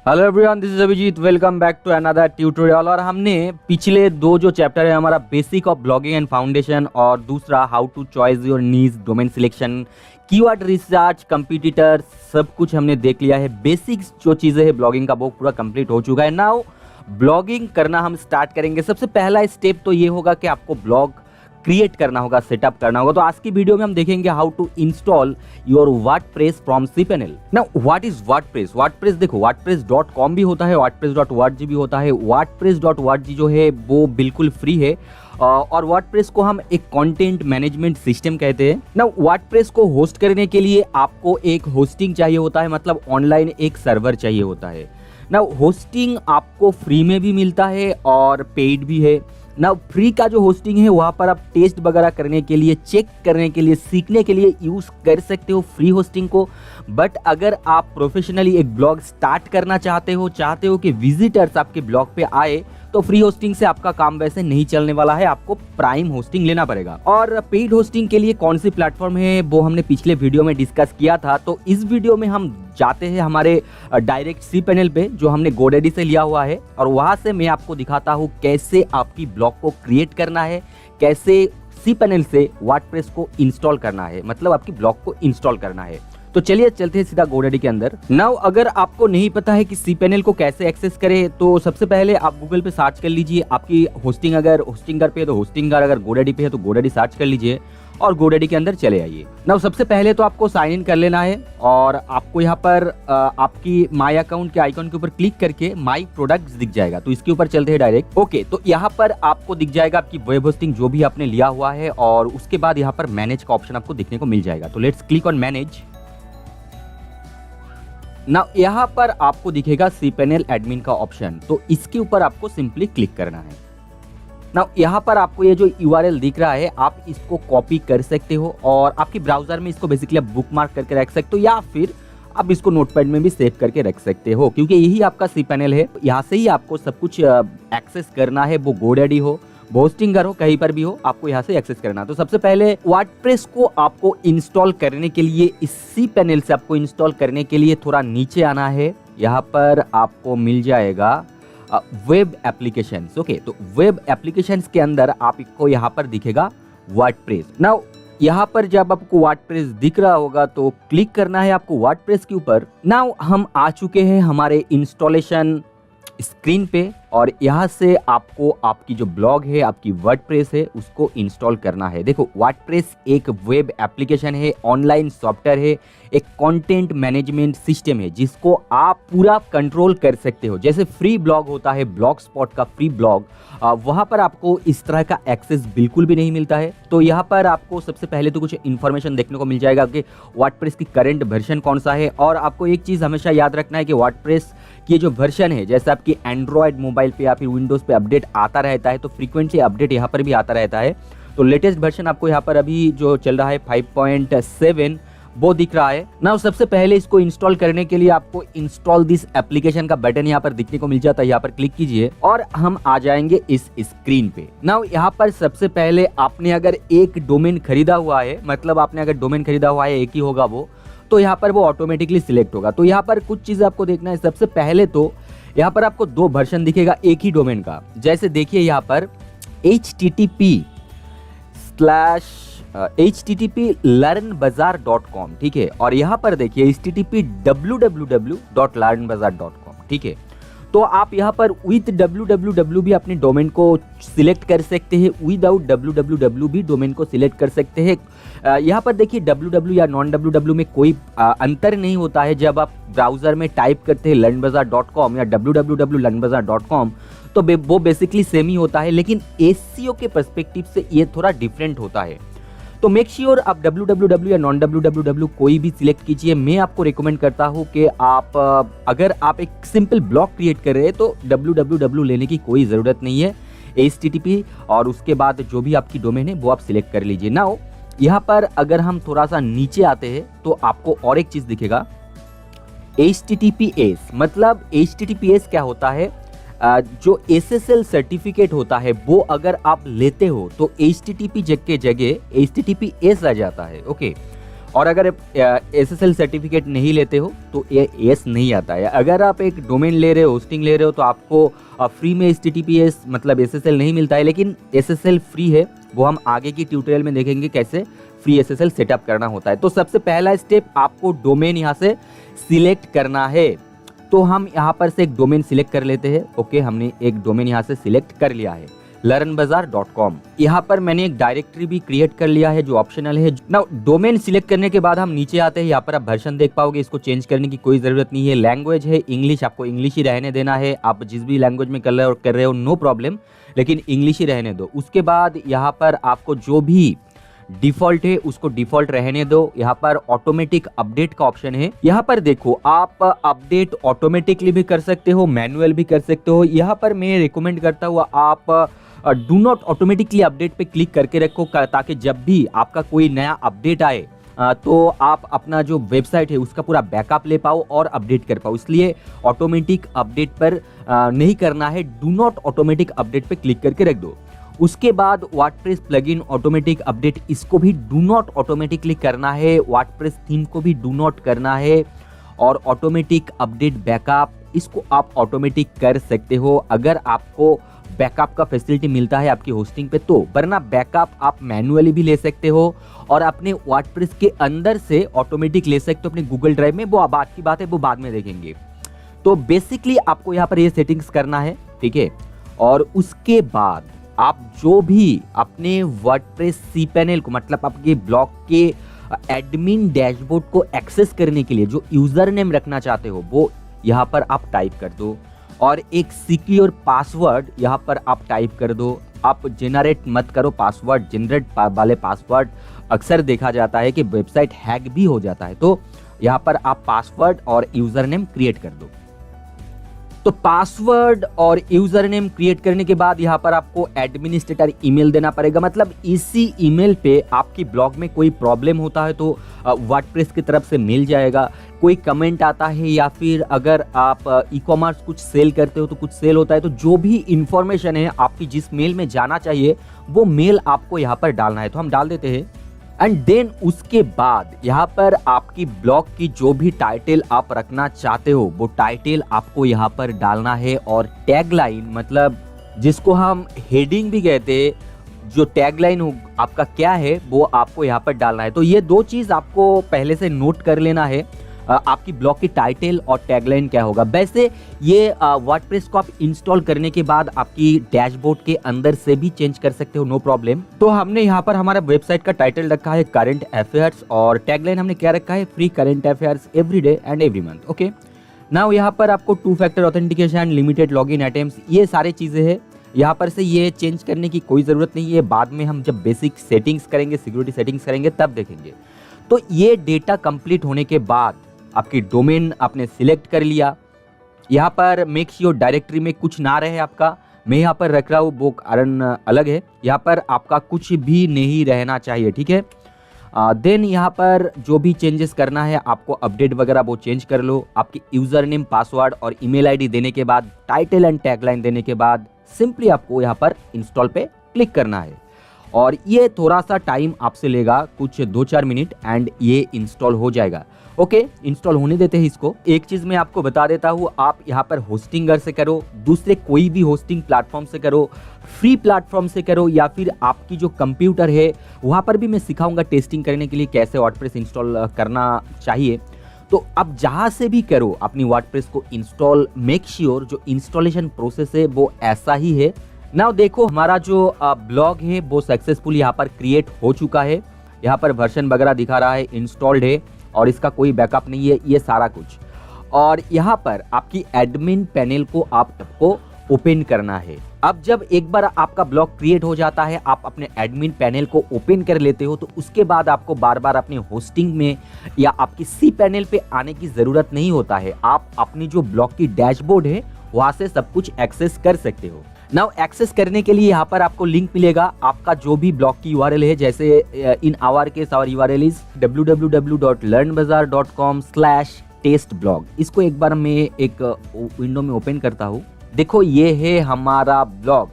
Hello everyone, this is Abhijit. Welcome back to another tutorial. और हमने पिछले दो जो चैप्टर है हमारा basic of blogging and foundation और दूसरा how to choice your niche, domain selection, keyword research, competitor, सब कुछ हमने देख लिया है। बेसिक्स जो चीज़ें हैं ब्लॉगिंग का वो पूरा कंप्लीट हो चुका है। नाउ ब्लॉगिंग करना हम स्टार्ट करेंगे। सबसे पहला स्टेप तो ये होगा कि आपको ब्लॉग क्रिएट करना होगा, सेटअप करना होगा। तो आज की वीडियो में हम देखेंगे how to install your WordPress from cPanel। Now what is WordPress? WordPress देखो, wordpress.com भी होता है, wordpress.org भी होता है। wordpress.org जो है वो बिल्कुल फ्री है और वर्डप्रेस को हम एक कंटेंट मैनेजमेंट सिस्टम कहते हैं। नाउ वर्डप्रेस को होस्ट करने के लिए आपको एक होस्टिंग चाहिए होता है, मतलब ऑनलाइन एक सर्वर चाहिए होता है। नाउ होस्टिंग आपको फ्री में भी मिलता है और पेड भी है। ना फ्री का जो होस्टिंग है वहाँ पर आप टेस्ट वगैरह करने के लिए, चेक करने के लिए, सीखने के लिए यूज़ कर सकते हो फ्री होस्टिंग को। बट अगर आप प्रोफेशनली एक ब्लॉग स्टार्ट करना चाहते हो कि विजिटर्स आपके ब्लॉग पे आए, तो फ्री होस्टिंग से आपका काम वैसे नहीं चलने वाला है, आपको प्राइम होस्टिंग लेना पड़ेगा। और पेड होस्टिंग के लिए कौन सी प्लेटफॉर्म है वो हमने पिछले वीडियो में डिस्कस किया था। तो इस वीडियो में हम जाते हैं हमारे डायरेक्ट cPanel पे, जो हमने GoDaddy से लिया हुआ है, और वहां से मैं आपको दिखाता हूँ कैसे आपकी ब्लॉग को क्रिएट करना है, कैसे cPanel से वर्डप्रेस को इंस्टॉल करना है, मतलब आपकी ब्लॉग को इंस्टॉल करना है। तो चलिए चलते हैं सीधा GoDaddy के अंदर। नाउ अगर आपको नहीं पता है कि cPanel को कैसे एक्सेस करें, तो सबसे पहले आप गूगल पे सर्च कर लीजिए आपकी होस्टिंग, अगर होस्टिंगर पे है तो होस्टिंगर, अगर GoDaddy पे है तो GoDaddy सर्च कर लीजिए और GoDaddy के अंदर चले आइए। नाउ सबसे पहले तो आपको साइन इन कर लेना है और आपको यहाँ पर आपकी माई अकाउंट के आइकॉन के ऊपर क्लिक करके माई प्रोडक्ट्स दिख जाएगा, तो इसके ऊपर चलते हैं डायरेक्ट। ओके, तो यहाँ पर आपको दिख जाएगा आपकी वेब होस्टिंग जो भी आपने लिया हुआ है, और उसके बाद यहाँ पर मैनेज का ऑप्शन आपको देखने को मिल जाएगा। तो लेट्स क्लिक ऑन मैनेज। ना यहाँ पर आपको दिखेगा cPanel एडमिन का ऑप्शन, तो इसके ऊपर आपको सिंपली क्लिक करना है। ना यहाँ पर आपको ये जो URL दिख रहा है, आप इसको कॉपी कर सकते हो और आपकी ब्राउजर में इसको बेसिकली आप बुकमार्क करके रख सकते हो, या फिर आप इसको नोटपैड में भी सेव करके रख सकते हो, क्योंकि यही आपका cPanel है। यहाँ से ही आपको सब कुछ एक्सेस करना है, वो GoDaddy हो, होस्टिंगर हो, कहीं पर भी हो, आपको यहाँ से एक्सेस करना है। तो सबसे पहले वर्डप्रेस को आपको इंस्टॉल करने के लिए, इस cPanel से आपको इंस्टॉल करने के लिए थोड़ा नीचे आना है। यहाँ पर आपको मिल जाएगा वेब एप्लीकेशंस। ओके, तो वेब एप्लीकेशंस के अंदर आपको यहाँ पर दिखेगा वर्डप्रेस। नाउ यहाँ पर जब आपको वर्डप्रेस दिख रहा होगा तो क्लिक करना है आपको वर्डप्रेस के ऊपर। नाउ हम आ चुके हैं हमारे इंस्टॉलेशन स्क्रीन पे, और यहाँ से आपको आपकी जो ब्लॉग है, आपकी वर्डप्रेस है, उसको इंस्टॉल करना है। देखो, वर्डप्रेस एक वेब एप्लीकेशन है, ऑनलाइन सॉफ्टवेयर है, एक कंटेंट मैनेजमेंट सिस्टम है जिसको आप पूरा कंट्रोल कर सकते हो। जैसे फ्री ब्लॉग होता है, ब्लॉग स्पॉट का फ्री ब्लॉग, वहाँ पर आपको इस तरह का एक्सेस बिल्कुल भी नहीं मिलता है। तो यहाँ पर आपको सबसे पहले तो कुछ इन्फॉर्मेशन देखने को मिल जाएगा कि वर्डप्रेस की करंट वर्जन कौन सा है। और आपको एक चीज़ हमेशा याद रखना है कि वर्डप्रेस की जो वर्जन है, जैसे आपकी एंड्रॉयड मोबाइल पे या फिर विंडोज़ पे अपडेट आता रहता है, तो फ्रीक्वेंटली अपडेट यहाँ पर भी आता रहता है। तो लेटेस्ट वर्जन आपको यहाँ पर अभी जो चल रहा है 5.7 वो दिख रहा है। नाउ सबसे पहले इसको इंस्टॉल करने के लिए आपको इंस्टॉल दिस एप्लीकेशन का बटन यहाँ पर दिखने को मिल जाता है, यहाँ पर क्लिक कीजिए और हम आ जाएंगे इस स्क्रीन पे। नाउ यहाँ पर सबसे पहले आपने अगर एक डोमेन खरीदा हुआ है, मतलब आपने अगर डोमेन खरीदा हुआ है, एक ही होगा वो, तो यहाँ पर वो ऑटोमेटिकली सिलेक्ट होगा। तो यहाँ पर कुछ चीज़ें आपको देखना है। सबसे पहले तो यहाँ पर आपको दो वर्जन दिखेगा एक ही डोमेन का। जैसे देखिए यहाँ पर http://learnbazaar.com, ठीक है, और यहाँ पर देखिए http://www.learnbazaar.com, ठीक है। तो आप यहाँ पर विथ www भी अपने डोमेन को सिलेक्ट कर सकते हैं, विदाउट www भी डोमेन को सिलेक्ट कर सकते हैं। यहाँ पर देखिए www या नॉन www में कोई अंतर नहीं होता है। जब आप ब्राउज़र में टाइप करते हैं learnbazaar.com या www.learnbazaar.com, तो वो बेसिकली सेम ही होता है, लेकिन SEO के पर्सपेक्टिव से ये थोड़ा डिफरेंट होता है। तो मेक श्योर आप www या नॉन www कोई भी सिलेक्ट कीजिए। मैं आपको रिकमेंड करता हूँ कि आप अगर आप एक सिंपल ब्लॉग क्रिएट कर रहे हैं तो www लेने की कोई ज़रूरत नहीं है। http और उसके बाद जो भी आपकी डोमेन है वो आप सिलेक्ट कर लीजिए। नाउ यहाँ पर अगर हम थोड़ा सा नीचे आते हैं तो आपको और एक चीज़ दिखेगा HTTPS। मतलब HTTPS क्या होता है? जो SSL सर्टिफिकेट होता है वो अगर आप लेते हो तो HTTP के जगह HTTPS आ जाता है। ओके, और अगर SSL सर्टिफिकेट नहीं लेते हो तो ये एस नहीं आता है। अगर आप एक डोमेन ले रहे हो, होस्टिंग ले रहे हो, तो आपको फ्री में HTTPS मतलब SSL नहीं मिलता है, लेकिन SSL फ्री है। वो हम आगे की ट्यूटोरियल में देखेंगे कैसे फ्री SSL सेटअप करना होता है। तो सबसे पहला स्टेप, आपको डोमेन यहाँ से सिलेक्ट करना है। तो हम यहाँ पर से एक डोमेन सिलेक्ट कर लेते हैं। ओके, हमने एक डोमेन यहाँ से सिलेक्ट कर लिया है, learnbazaar.com। यहाँ पर मैंने एक डायरेक्टरी भी क्रिएट कर लिया है जो ऑप्शनल है। ना डोमेन सिलेक्ट करने के बाद हम नीचे आते हैं, यहाँ पर आप वर्जन देख पाओगे, इसको चेंज करने की कोई ज़रूरत नहीं है। लैंग्वेज है इंग्लिश, आपको इंग्लिश ही रहने देना है। आप जिस भी लैंग्वेज में कर रहे हो नो प्रॉब्लम, लेकिन इंग्लिश ही रहने दो। उसके बाद यहाँ पर आपको जो भी डिफॉल्ट है उसको डिफॉल्ट रहने दो। यहाँ पर ऑटोमेटिक अपडेट का ऑप्शन है। यहाँ पर देखो, आप अपडेट ऑटोमेटिकली भी कर सकते हो, मैनुअल भी कर सकते हो। यहाँ पर मैं रिकमेंड करता हूँ आप डू नॉट ऑटोमेटिकली अपडेट पे क्लिक करके रखो, ताकि जब भी आपका कोई नया अपडेट आए तो आप अपना जो वेबसाइट है उसका पूरा बैकअप ले पाओ और अपडेट कर पाओ। इसलिए ऑटोमेटिक अपडेट पर नहीं करना है, डू नॉट ऑटोमेटिक अपडेट पे क्लिक करके रख दो। उसके बाद वर्डप्रेस प्लगइन ऑटोमेटिक अपडेट, इसको भी डू नॉट ऑटोमेटिकली करना है। वर्डप्रेस थीम को भी डू नॉट करना है। और ऑटोमेटिक अपडेट बैकअप, इसको आप ऑटोमेटिक कर सकते हो अगर आपको बैकअप का फैसिलिटी मिलता है आपकी होस्टिंग पे तो, वरना बैकअप आप मैनुअली भी ले सकते हो और अपने वर्डप्रेस के अंदर से ऑटोमेटिक ले सकते हो अपने गूगल ड्राइव में। वो बात की बात है, वो बाद में देखेंगे। तो बेसिकली आपको यहाँ पर ये सेटिंग्स करना है, ठीक है। और उसके बाद आप जो भी अपने वर्डप्रेस cPanel को, मतलब आपके ब्लॉग के एडमिन डैशबोर्ड को एक्सेस करने के लिए जो यूजर नेम रखना चाहते हो वो यहाँ पर आप टाइप कर दो, और एक सिक्योर पासवर्ड यहाँ पर आप टाइप कर दो। आप जेनरेट मत करो पासवर्ड, जनरेट वाले पासवर्ड अक्सर देखा जाता है कि वेबसाइट हैक भी हो जाता है। तो यहाँ पर आप पासवर्ड और यूजर नेम क्रिएट कर दो। तो पासवर्ड और यूजर नेम क्रिएट करने के बाद यहाँ पर आपको एडमिनिस्ट्रेटर ईमेल देना पड़ेगा। मतलब इसी ईमेल पे आपकी ब्लॉग में कोई प्रॉब्लम होता है तो वर्डप्रेस की तरफ से मिल जाएगा। कोई कमेंट आता है या फिर अगर आप ई-कॉमर्स कुछ सेल करते हो तो कुछ सेल होता है, तो जो भी इंफॉर्मेशन है आपकी जिस मेल में जाना चाहिए वो मेल आपको यहाँ पर डालना है। तो हम डाल देते हैं। एंड देन उसके बाद यहाँ पर आपकी ब्लॉग की जो भी टाइटल आप रखना चाहते हो वो टाइटल आपको यहाँ पर डालना है। और टैगलाइन, मतलब जिसको हम हेडिंग भी कहते हैं, जो टैगलाइन आपका क्या है वो आपको यहाँ पर डालना है। तो ये दो चीज़ आपको पहले से नोट कर लेना है, आपकी ब्लॉग की टाइटल और टैगलाइन क्या होगा। वैसे ये वर्डप्रेस को आप इंस्टॉल करने के बाद आपकी डैशबोर्ड के अंदर से भी चेंज कर सकते हो, नो प्रॉब्लम। तो हमने यहाँ पर हमारा वेबसाइट का टाइटल रखा है करंट अफेयर्स, और टैगलाइन हमने क्या रखा है, free current affairs every day and every month. Okay, now यहाँ पर आपको 2 factor authentication, limited login attempts, ये सारी चीज़ें हैं। यहाँ पर से ये चेंज करने की कोई ज़रूरत नहीं है, बाद में हम जब बेसिक सेटिंग्स करेंगे, सिक्योरिटी सेटिंग्स करेंगे तब देखेंगे। तो ये डेटा कंप्लीट होने के बाद आपकी डोमेन आपने सिलेक्ट कर लिया। यहाँ पर मेक श्योर डायरेक्टरी में कुछ ना रहे आपका, मैं यहाँ पर रख रहा हूँ, वो कारण अलग है। यहाँ पर आपका कुछ भी नहीं रहना चाहिए, ठीक है। देन यहाँ पर जो भी चेंजेस करना है आपको अपडेट वगैरह वो चेंज कर लो। आपकी यूज़र नेम, पासवर्ड और ईमेल आईडी देने के बाद, टाइटल एंड टैगलाइन देने के बाद सिंपली आपको यहाँ पर इंस्टॉल पे क्लिक करना है। और ये थोड़ा सा टाइम आपसे लेगा, कुछ 2-4 मिनट, एंड ये इंस्टॉल हो जाएगा। ओके, इंस्टॉल होने देते हैं इसको। एक चीज़ मैं आपको बता देता हूँ, आप यहाँ पर होस्टिंगर से करो, दूसरे कोई भी होस्टिंग प्लेटफॉर्म से करो, फ्री प्लेटफॉर्म से करो, या फिर आपकी जो कंप्यूटर है वहाँ पर भी मैं सिखाऊंगा टेस्टिंग करने के लिए कैसे वर्डप्रेस इंस्टॉल करना चाहिए। तो आप जहाँ से भी करो अपनी वर्डप्रेस को इंस्टॉल, मेक श्योर जो इंस्टॉलेशन प्रोसेस है वो ऐसा ही है। नाउ देखो, हमारा जो ब्लॉग है वो सक्सेसफुल यहाँ पर क्रिएट हो चुका है। यहाँ पर वर्जन वगैरह दिखा रहा है, इंस्टॉल्ड है, और इसका कोई बैकअप नहीं है, ये सारा कुछ। और यहाँ पर आपकी एडमिन पैनल को आपको ओपन करना है। अब जब एक बार आपका ब्लॉग क्रिएट हो जाता है, आप अपने एडमिन पैनल को ओपन कर लेते हो, तो उसके बाद आपको बार बार अपने होस्टिंग में या आपकी cPanel पे आने की ज़रूरत नहीं होता है। आप अपनी जो ब्लॉग की डैशबोर्ड है वहाँ से सब कुछ एक्सेस कर सकते हो। नाउ एक्सेस करने के लिए यहाँ पर आपको लिंक मिलेगा, आपका जो भी ब्लॉग की URL है, जैसे in our case our URL is www.learnbazaar.com/testblog। इसको एक बार मैं एक विंडो में ओपन करता हूँ। देखो, ये है हमारा ब्लॉग।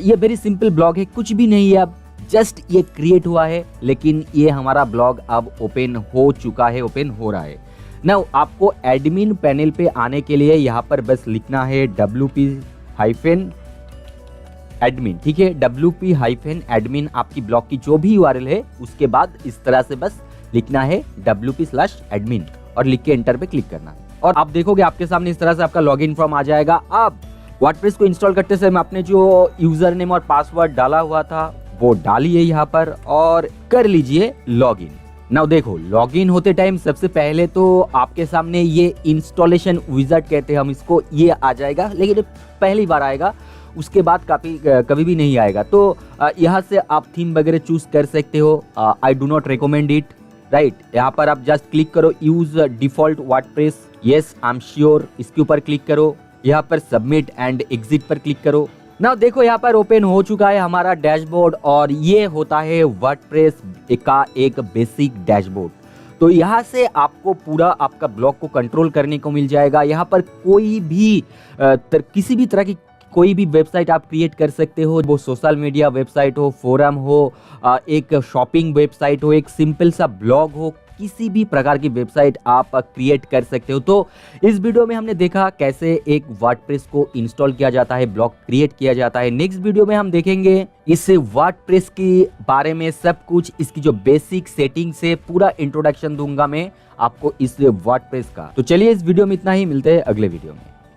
ये वेरी सिंपल ब्लॉग है, कुछ भी नहीं है। अब जस्ट ये क्रिएट हुआ है, लेकिन ये हमारा ब्लॉग अब ओपन हो चुका है, ओपन हो रहा है। नाउ आपको एडमिन पैनल पे आने के लिए यहाँ पर बस लिखना है wp-admin, ठीक है, wp-admin आपकी ब्लॉग की जो भी URL है, उसके बाद इस तरह से बस लिखना है wp/admin और लिख के एंटर पे क्लिक करना। और आप देखोगे आपके सामने इस तरह से आपका लॉगिन फॉर्म आ जाएगा। अब वर्डप्रेस को इंस्टॉल करते समय आपने जो यूजर नेम और पासवर्ड डाला हुआ था वो डालिए यहाँ पर और कर लीजिए लॉगिन। नाउ देखो, लॉगिन होते टाइम सबसे पहले तो आपके सामने ये इंस्टॉलेशन विजार्ड कहते हैं हम इसको, ये आ जाएगा, लेकिन पहली बार आएगा, उसके बाद कभी भी नहीं आएगा। तो यहाँ से आप थीम वगैरह चूज कर सकते हो। I do not recommend it, right. यहाँ पर आप जस्ट क्लिक करो use default WordPress, yes I am sure, इसके ऊपर क्लिक करो। यहाँ पर सबमिट एंड एग्जिट पर क्लिक करो। ना देखो यहाँ पर ओपन हो चुका है हमारा डैशबोर्ड और ये होता है वर्डप्रेस का एक बेसिक डैशबोर्ड। तो यहाँ से आपको पूरा आपका ब्लॉग को कंट्रोल करने को मिल जाएगा। यहाँ पर कोई भी किसी भी तरह की कोई भी वेबसाइट आप क्रिएट कर सकते हो, वो सोशल मीडिया वेबसाइट हो, फोरम हो, एक शॉपिंग वेबसाइट हो, एक सिंपल सा ब्लॉग हो, किसी भी प्रकार की वेबसाइट आप क्रिएट कर सकते हो। तो इस वीडियो में हमने देखा कैसे एक वर्डप्रेस को इंस्टॉल किया जाता है, ब्लॉग क्रिएट किया जाता है। नेक्स्ट वीडियो में हम देखेंगे इस वर्डप्रेस के बारे में सब कुछ, इसकी जो बेसिक सेटिंग से पूरा इंट्रोडक्शन दूंगा मैं आपको इस वर्डप्रेस का। तो चलिए इस वीडियो में इतना ही, मिलते हैं अगले वीडियो में।